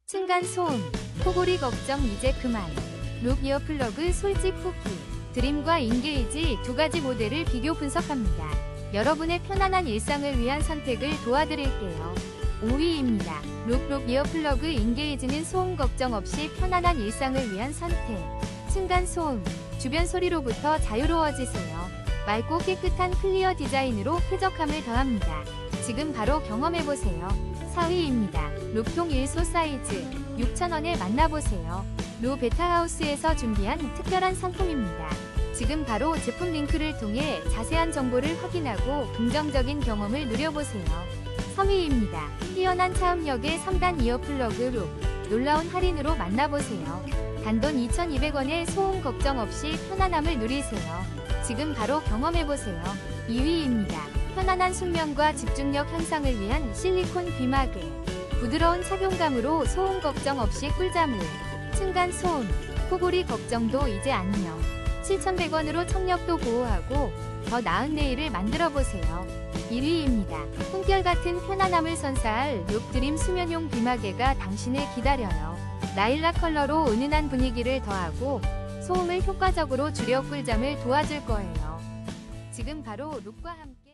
층간소음, 코골이 걱정 이제 그만. 룩 이어플러그 솔직 후기. 드림과 인게이지 두 가지 모델을 비교 분석합니다. 여러분의 편안한 일상을 위한 선택을 도와드릴게요. 5위입니다. 룩 이어플러그 인게이지는 소음 걱정 없이 편안한 일상을 위한 선택. 층간소음, 주변 소리로부터 자유로워지세요. 맑고 깨끗한 클리어 디자인으로 쾌적함을 더합니다. 지금 바로 경험해보세요. 4위입니다. 룩통 1소 사이즈 6,000원에 만나보세요. 루 베타하우스에서 준비한 특별한 상품입니다. 지금 바로 제품 링크를 통해 자세한 정보를 확인하고 긍정적인 경험을 누려보세요. 3위입니다. 뛰어난 차음력의 3단 이어플러그 룩. 놀라운 할인으로 만나보세요. 단돈 2,200원에 소음 걱정 없이 편안함을 누리세요. 지금 바로 경험해보세요. 2위입니다. 편안한 숙면과 집중력 향상을 위한 실리콘 귀마개. 부드러운 착용감으로 소음 걱정 없이 꿀잠을. 층간소음, 코골이 걱정도 이제 안녕. 7,100원으로 청력도 보호하고 더 나은 내일을 만들어보세요. 1위입니다. 꿈결같은 편안함을 선사할 룩드림 수면용 귀마개가 당신을 기다려요. 라일락 컬러로 은은한 분위기를 더하고 소음을 효과적으로 줄여 꿀잠을 도와줄 거예요. 지금 바로 룩과 함께